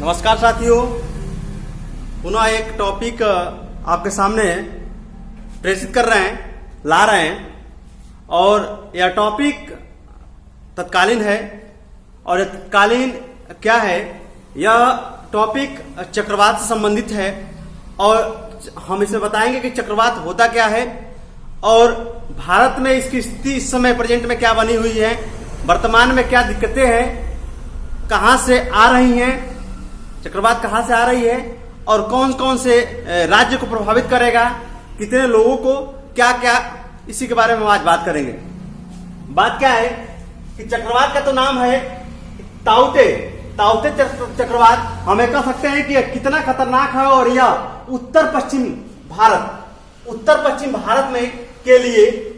नमस्कार साथियों, पुनः एक टॉपिक आपके सामने प्रेषित कर रहे हैं, ला रहे हैं। और यह टॉपिक तत्कालीन है। और यह तत्कालीन क्या है? यह टॉपिक चक्रवात से संबंधित है और हम इसमें बताएंगे कि चक्रवात होता क्या है और भारत में इसकी स्थिति इस समय प्रेजेंट में क्या बनी हुई है, वर्तमान में क्या दिक्कतें हैं, कहां से आ रही हैं, चक्रवात कहां से आ रही है और कौन कौन से राज्य को प्रभावित करेगा, कितने लोगों को, क्या क्या, इसी के बारे में आज बात करेंगे। बात क्या है कि चक्रवात का तो नाम है ताउते चक्रवात। हम कह सकते हैं कि कितना खतरनाक है और यह उत्तर पश्चिम भारत में के लिए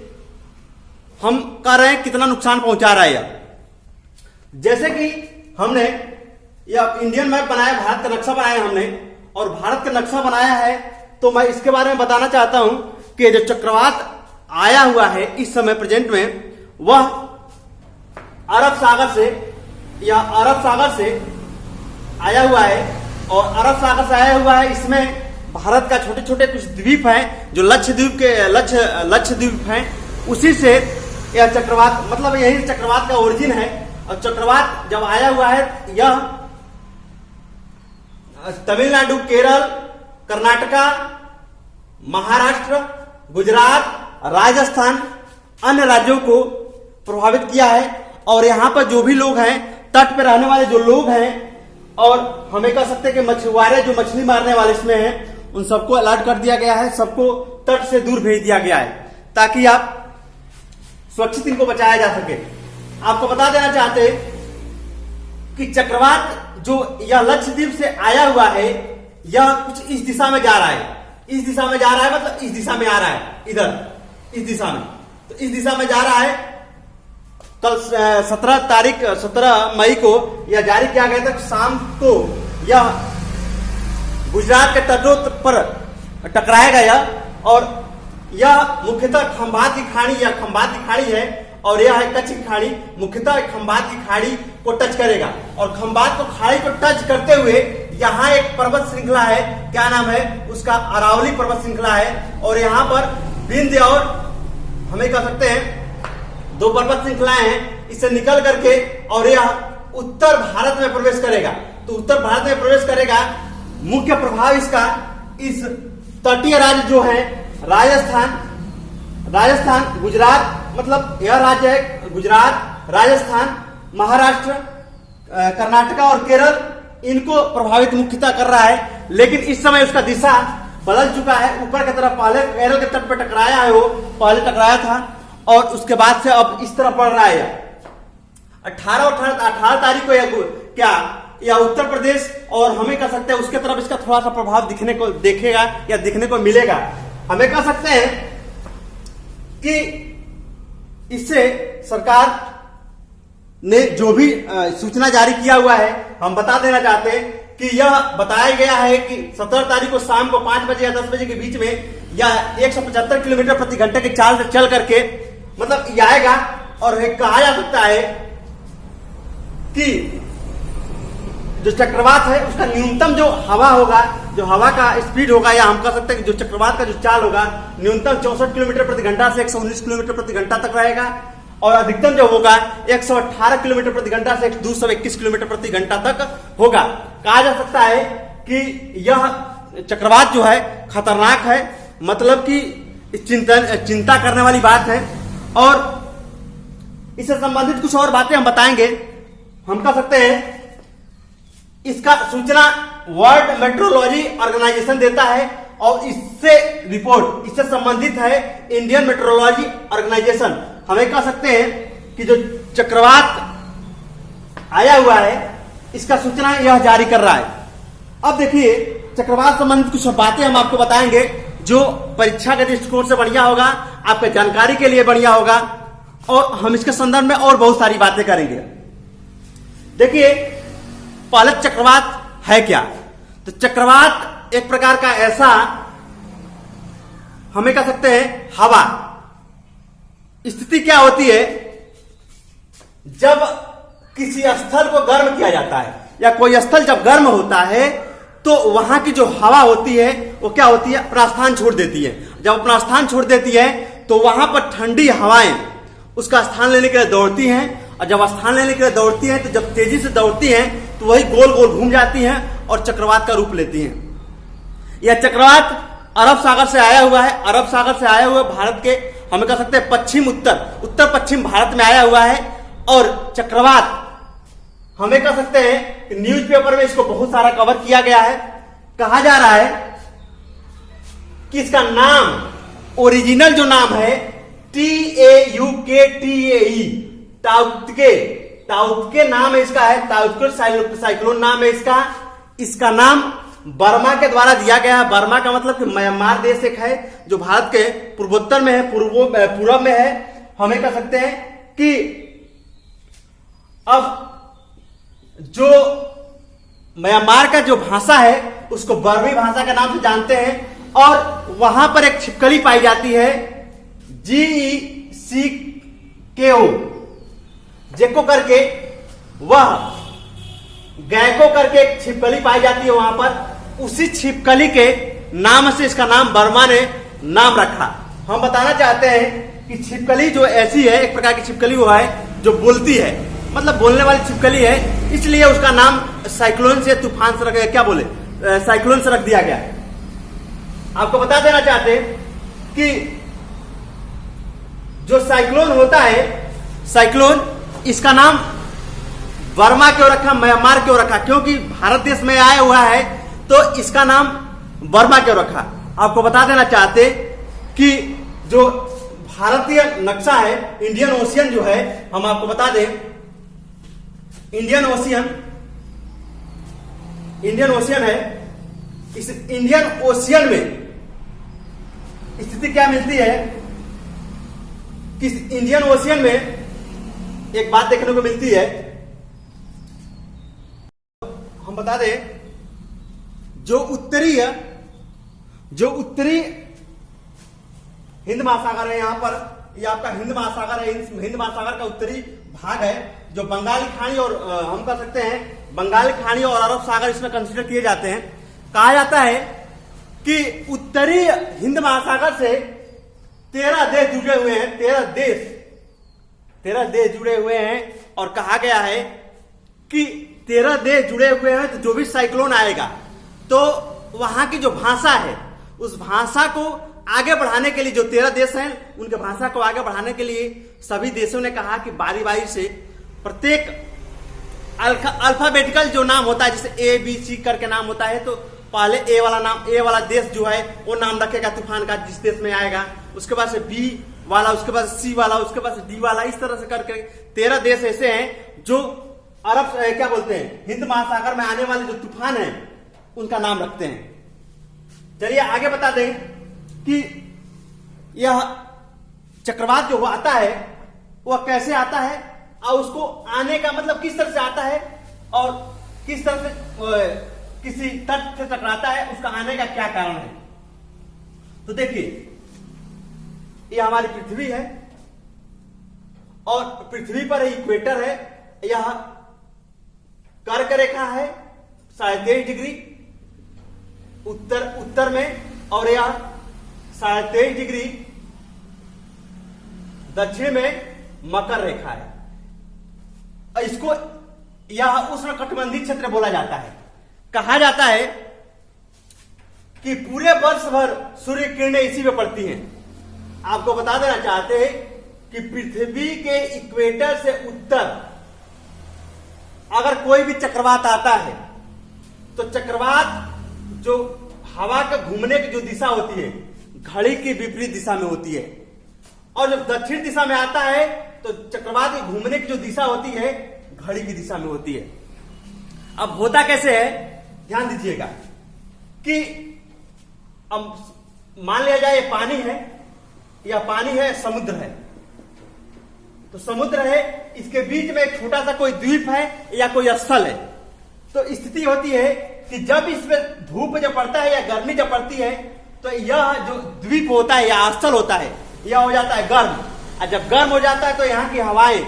हम कह रहे हैं कितना नुकसान पहुंचा रहा है। जैसे कि हमने यह इंडियन मैप बनाया, भारत का नक्शा बनाया हमने, और भारत का नक्शा बनाया है तो मैं इसके बारे में बताना चाहता हूं कि जो चक्रवात आया हुआ है इस समय प्रेजेंट में, वह अरब सागर से आया हुआ है। और अरब सागर से आया हुआ है, इसमें भारत का छोटे छोटे कुछ द्वीप हैं जो लक्षद्वीप हैं, उसी से यह चक्रवात, मतलब यही चक्रवात का ओरिजिन है। और चक्रवात जब आया हुआ है, यह तमिलनाडु, केरल, कर्नाटका, महाराष्ट्र, गुजरात, राजस्थान, अन्य राज्यों को प्रभावित किया है। और यहां पर जो भी लोग हैं, तट पर रहने वाले जो लोग हैं, और हमें कह सकते हैं कि मछुआरे जो मछली मारने वाले इसमें हैं, उन सबको अलर्ट कर दिया गया है, सबको तट से दूर भेज दिया गया है ताकि आप सुरक्षित इनको बचाया जा सके। आपको बता देना चाहते कि चक्रवात जो यह लक्षद्वीप से आया हुआ है, यह कुछ इस दिशा में जा रहा है, मतलब इस दिशा में आ रहा है, इस दिशा में। तो इस दिशा में जा रहा है। कल 17 मई को यह जारी किया गया था। शाम को यह गुजरात के तटों पर टकराएगा यह, और यह मुख्यतः खंभात की खाड़ी है और यह है कच्छ की खाड़ी। मुख्यतः खंभात की खाड़ी को टच करेगा और खंभात को खाड़ी को टच करते हुए यहाँ एक पर्वत श्रृंखला है, क्या नाम है उसका? अरावली पर्वत श्रृंखला है। और यहाँ पर विंध्य और हमें कह सकते हैं दो पर्वत श्रृंखलाएं हैं, इससे निकल करके और यह उत्तर भारत में प्रवेश करेगा। तो उत्तर भारत में प्रवेश करेगा, मुख्य प्रभाव इसका इस तटीय राज्य जो है राजस्थान, गुजरात, मतलब यह राज्य है गुजरात, राजस्थान, महाराष्ट्र, कर्नाटका और केरल, इनको प्रभावित मुख्यतः कर रहा है। लेकिन इस समय उसका दिशा बदल चुका है, ऊपर की तरफ। पहले केरल के तट पर टकराया है, वो पहले टकराया था और उसके बाद से अब इस तरफ पड़ रहा है। 18 तारीख को यह उत्तर प्रदेश और हमें कह सकते हैं उसके तरफ इसका थोड़ा सा प्रभाव दिखने को मिलेगा। हमें कह सकते हैं कि इससे सरकार ने जो भी सूचना जारी किया हुआ है, हम बता देना चाहते हैं कि यह बताया गया है कि 17 तारीख को शाम को 5 बजे या 10 बजे के बीच में यह 175 किलोमीटर प्रति घंटे की चाल से चल करके मतलब ये आएगा। और कहा जा सकता है कि जो चक्रवात है उसका न्यूनतम जो हवा होगा, जो हवा का स्पीड होगा, या हम कह सकते हैं कि जो चक्रवात का जो चाल होगा न्यूनतम 64 किलोमीटर प्रति घंटा से 119 किलोमीटर प्रति घंटा तक रहेगा। और अधिकतम जो होगा 118 किलोमीटर प्रति घंटा से 221 किलोमीटर प्रति घंटा तक होगा। कहा जा सकता है कि यह चक्रवात जो है खतरनाक है, मतलब कि चिंता करने वाली बात है। और इससे संबंधित कुछ और बातें हम बताएंगे। हम कह सकते हैं इसका सूचना वर्ल्ड मेट्रोलॉजी ऑर्गेनाइजेशन देता है और इससे संबंधित है इंडियन मेट्रोलॉजी ऑर्गेनाइजेशन। हमें कह सकते हैं कि जो चक्रवात आया हुआ है इसका सूचना यह जारी कर रहा है। अब देखिए, चक्रवात संबंधित कुछ बातें हम आपको बताएंगे जो परीक्षा के दृष्टिकोण से बढ़िया होगा, आपके जानकारी के लिए बढ़िया होगा, और हम इसके संदर्भ में और बहुत सारी बातें करेंगे। देखिए, पहले चक्रवात है क्या? तो चक्रवात एक प्रकार का ऐसा, हमें कह सकते हैं हवा। स्थिति क्या होती है जब किसी स्थल को गर्म किया जाता है, या कोई स्थल जब गर्म होता है तो वहां की जो हवा होती है वो क्या होती है, अपना स्थान छोड़ देती है। जब अपना स्थान छोड़ देती है तो वहां पर ठंडी हवाएं उसका स्थान लेने के लिए दौड़ती हैं, और जब स्थान लेने के लिए दौड़ती हैं तो जब तेजी से दौड़ती हैं तो वही गोल गोल घूम जाती हैं और चक्रवात का रूप लेती हैं। यह चक्रवात अरब सागर से आया हुआ है। अरब सागर से आया हुआ भारत के, हमें कह सकते हैं पश्चिम उत्तर पश्चिम भारत में आया हुआ है। और चक्रवात हमें कह सकते हैं कि न्यूज़पेपर में इसको बहुत सारा कवर किया गया है। कहा जा रहा है कि इसका नाम, ओरिजिनल जो नाम है TAUKTAE, ताउत्के नाम है इसका, है ताउत्के साइक्लोन नाम है इसका। इसका नाम बर्मा के द्वारा दिया गया है। बर्मा का मतलब कि म्यांमार देश एक है जो भारत के पूर्वोत्तर में है, पूर्व में है। हमें कह सकते हैं कि अब जो म्यांमार का जो भाषा है उसको बर्मी भाषा के नाम से जानते हैं। और वहां पर एक छिपकली पाई जाती है GECKO, जेको करके, वह गैको करके एक छिपकली पाई जाती है वहां पर। उसी छिपकली के नाम से इसका नाम बर्मा ने नाम रखा। हम बताना चाहते हैं कि छिपकली जो ऐसी है, एक प्रकार की छिपकली वो है जो बोलती है, मतलब बोलने वाली छिपकली है, इसलिए उसका नाम साइक्लोन से, तूफान से रख, क्या बोले, साइक्लोन से रख दिया गया है। आपको बता देना चाहते हैं कि जो साइक्लोन होता है, साइक्लोन, इसका नाम बर्मा क्यों रखा, म्यांमार क्यों रखा, क्योंकि भारत देश में आया हुआ है तो इसका नाम बर्मा क्यों रखा। आपको बता देना चाहते कि जो भारतीय नक्शा है, इंडियन ओशियन जो है, हम आपको बता दें, इंडियन ओशियन है। इस इंडियन ओशियन में स्थिति क्या मिलती है कि इंडियन ओशियन में एक बात देखने को मिलती है, हम बता दें, जो उत्तरी हिंद महासागर है, यहां पर ये आपका हिंद महासागर है। हिंद महासागर का उत्तरी भाग है जो बंगाली खाड़ी और हम कह सकते हैं बंगाली खाड़ी और अरब सागर इसमें कंसीडर किए जाते हैं। कहा जाता है कि उत्तरी हिंद महासागर से 13 देश जुड़े हुए हैं, 13 देश जुड़े हुए हैं। और कहा गया है कि 13 देश जुड़े हुए हैं तो जो भी साइक्लोन आएगा तो वहां की जो भाषा है उस भाषा को आगे बढ़ाने के लिए, जो 13 देश हैं उनके भाषा को आगे बढ़ाने के लिए सभी देशों ने कहा कि बारी बारी से प्रत्येक अल्फाबेटिकल जो नाम होता है, जैसे ABC करके नाम होता है, तो पहले ए वाला देश जो है वो नाम रखेगा तूफान का जिस देश में आएगा, उसके बाद से B वाला, उसके बाद C वाला, उसके बाद से D वाला, इस तरह से करके 13 देश ऐसे हैं जो अरब क्या बोलते हैं, हिंद महासागर में आने वाले जो तूफान है उनका नाम रखते हैं। चलिए आगे बता दें कि यह चक्रवात जो आता है वह कैसे आता है और उसको आने का मतलब किस तरह से आता है और किस तरह से किसी तट से टकराता है, उसका आने का क्या कारण है। तो देखिए, यह हमारी पृथ्वी है और पृथ्वी पर इक्वेटर है, यह कर्क रेखा है 23.5 डिग्री उत्तर में, और यह 23.5 डिग्री दक्षिण में मकर रेखा है। इसको यह उष्णकटिबंधीय क्षेत्र बोला जाता है। कहा जाता है कि पूरे वर्ष भर सूर्य किरणें इसी में पड़ती हैं। आपको बता देना चाहते हैं कि पृथ्वी के इक्वेटर से उत्तर अगर कोई भी चक्रवात आता है तो चक्रवात जो हवा के घूमने की जो दिशा होती है घड़ी की विपरीत दिशा में होती है, और जब दक्षिण दिशा में आता है तो चक्रवात की घूमने की जो दिशा होती है घड़ी की दिशा में होती है। अब होता कैसे है, ध्यान दीजिएगा कि अब मान लिया जाए पानी है, या पानी है, समुद्र है, तो समुद्र है, इसके बीच में एक छोटा सा कोई द्वीप है या कोई स्थल है। तो स्थिति होती है कि जब इसमें धूप जब पड़ता है या गर्मी जब पड़ती है तो यह जो द्वीप होता है या स्थल होता है यह हो जाता है गर्म, और जब गर्म हो जाता है तो यहाँ की हवाएं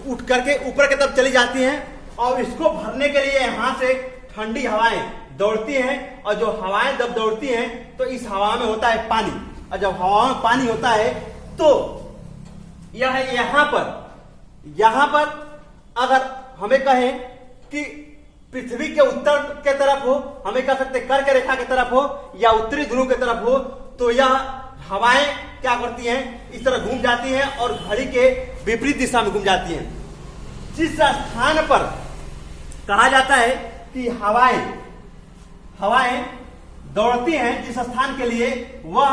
उठ करके ऊपर की तरफ चली जाती हैं और इसको भरने के लिए यहां से ठंडी हवाएं दौड़ती हैं, और जो हवाएं जब दौड़ती हैं तो इस हवा में होता है पानी, और जब हवा में पानी होता है तो यह यहां पर अगर हमें कहें कि पृथ्वी के उत्तर के तरफ हो, हमें कह सकते कर्क रेखा की तरफ हो या उत्तरी ध्रुव की तरफ हो, तो यह हवाएं क्या करती हैं, इस तरह घूम जाती हैं और घड़ी के विपरीत दिशा में घूम जाती हैं। जिस स्थान पर कहा जाता है कि हवाएं दौड़ती हैं, जिस स्थान के लिए वह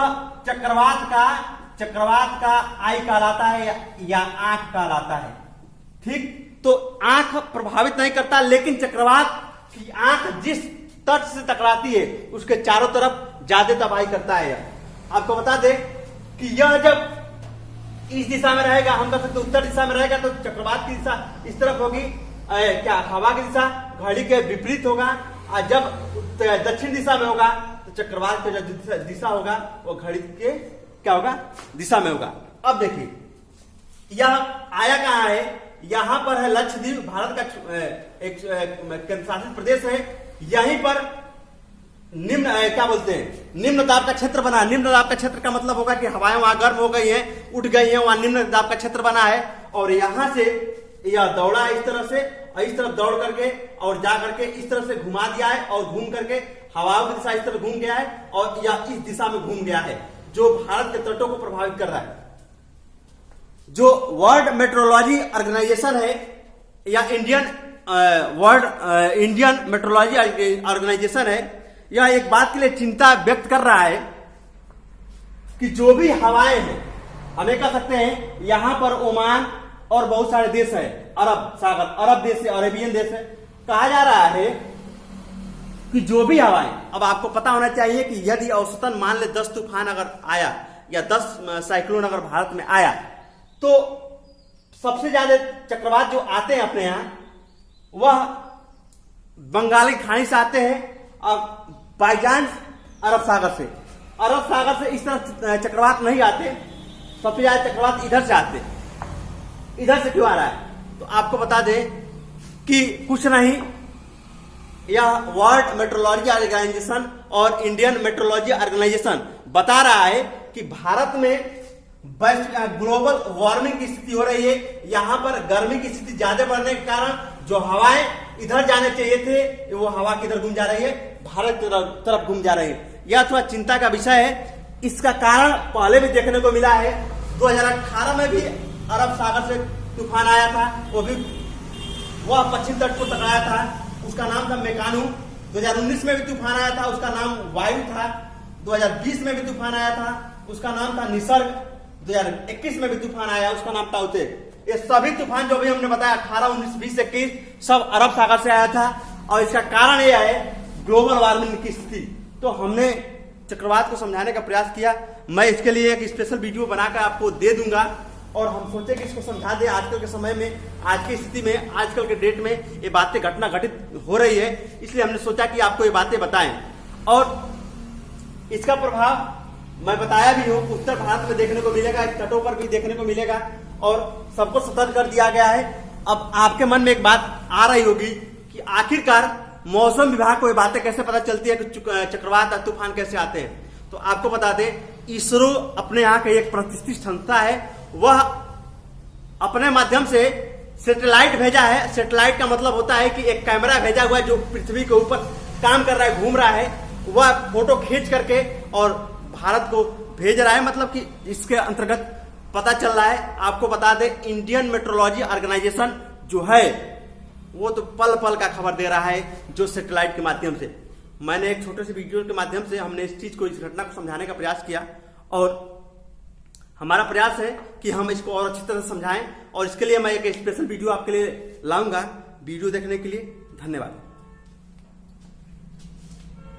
चक्रवात का आई कहलाता है या आंख कहलाता है। ठीक, तो आंख प्रभावित नहीं करता, लेकिन चक्रवात की आंख जिस तट से टकराती है उसके चारों तरफ ज्यादा तबाही करता है। आपको बता दें कि यह जब इस दिशा में रहेगा, हम कह सकते उत्तर दिशा में रहेगा, तो चक्रवात की दिशा इस तरफ होगी, क्या हवा की दिशा घड़ी के विपरीत होगा, और जब दक्षिण दिशा में होगा तो चक्रवात का जो दिशा होगा वो घड़ी के क्या होगा, दिशा में होगा। अब देखिए यह आया कहां है, यहां पर है लक्षद्वीप, भारत का एक केंद्र शासित प्रदेश है। यहीं पर निम्न दाब का क्षेत्र बना। निम्न दाब का क्षेत्र का मतलब होगा कि हवाएं वहां गर्म हो गई हैं, उठ गई हैं, वहां निम्न दाब का क्षेत्र बना है, और यहां से यह दौड़ा इस तरह से, और इस तरफ दौड़ करके और जा करके इस तरफ से घुमा दिया है, और घूम करके हवाओं की दिशा इस तरफ घूम गया है, और यह इस दिशा में घूम गया है, जो भारत के तटों को प्रभावित कर रहा है। जो वर्ल्ड मेट्रोलॉजी ऑर्गेनाइजेशन है या इंडियन मेट्रोलॉजी ऑर्गेनाइजेशन है, यह एक बात के लिए चिंता व्यक्त कर रहा है कि जो भी हवाएं हैं, हमें कह सकते हैं यहां पर ओमान और बहुत सारे देश है, अरब सागर, अरब देश है, अरेबियन देश है, कहा जा रहा है कि जो भी हवाएं, अब आपको पता होना चाहिए कि यदि औसतन मान ले 10 तूफान अगर आया या 10 साइक्लोन अगर भारत में आया, तो सबसे ज्यादा चक्रवात जो आते हैं अपने यहां वह बंगाली खाड़ी से आते हैं, और बाईचांस अरब सागर से इस तरह चक्रवात नहीं आते। सबसे ज्यादा चक्रवात इधर से आते। इधर से क्यों आ रहा है, तो आपको बता दें कि कुछ नहीं, यह वर्ल्ड मेट्रोलॉजी ऑर्गेनाइजेशन और इंडियन मेट्रोलॉजी ऑर्गेनाइजेशन बता रहा है कि भारत में ग्लोबल वार्मिंग की स्थिति हो रही है। यहां पर गर्मी की स्थिति ज्यादा बढ़ने के कारण जो हवाएं इधर जाने चाहिए थे वो हवा किधर घूम जा रही है, भारत की तरफ घूम जा रही है। यह थोड़ा चिंता का विषय है। इसका कारण पहले भी देखने को मिला है। 2018 में भी अरब सागर से तूफान आया था, वह पश्चिम तट को टकराया था, उसका नाम था मेकानू। 2019 में भी तूफान आया था, उसका नाम वायु था। 2020 में भी तूफान आया था, उसका नाम था निसर्ग। 2021 में भी तूफान आया, उसका नाम था उते। ये सभी तूफान जो भी हमने बताया 18, 19, 20, 21 सब अरब सागर से आया था, और इसका कारण यह है ग्लोबल वार्मिंग की स्थिति। तो हमने चक्रवात को समझाने का प्रयास किया। मैं इसके लिए एक स्पेशल वीडियो बनाकर आपको दे दूंगा, और हम सोचे कि इसको समझा दें। आजकल के समय में, आज की स्थिति में, आजकल के डेट में ये बातें घटना घटित हो रही है, इसलिए हमने सोचा कि आपको ये बातें बताएं। और इसका प्रभाव मैं बताया भी हूं, उत्तर भारत में देखने को मिलेगा, तटों पर भी देखने को मिलेगा, और सबको सतर्क कर दिया गया है। अब आपके मन में एक बात आ रही होगी कि आखिरकार मौसम विभाग को ये बातें कैसे पता चलती है कि चक्रवात और तूफान कैसे आते हैं। तो आपको बता दें, इसरो अपने यहाँ का एक प्रतिष्ठित संस्था है, वह अपने माध्यम से सैटेलाइट भेजा है। सैटेलाइट का मतलब होता है कि एक कैमरा भेजा हुआ है जो पृथ्वी के ऊपर काम कर रहा है, घूम रहा है, वह फोटो खींच करके और भारत को भेज रहा है। मतलब कि इसके अंतर्गत पता चल रहा है। आपको बता दें, इंडियन मेट्रोलॉजी ऑर्गेनाइजेशन जो है वो तो पल पल का खबर दे रहा है, जो सैटेलाइट के माध्यम से। मैंने एक छोटे से वीडियो के माध्यम से हमने इस चीज को, इस घटना को समझाने का प्रयास किया, और हमारा प्रयास है कि हम इसको और अच्छी तरह समझाएं, और इसके लिए मैं एक स्पेशल वीडियो आपके लिए लाऊंगा। वीडियो देखने के लिए धन्यवाद।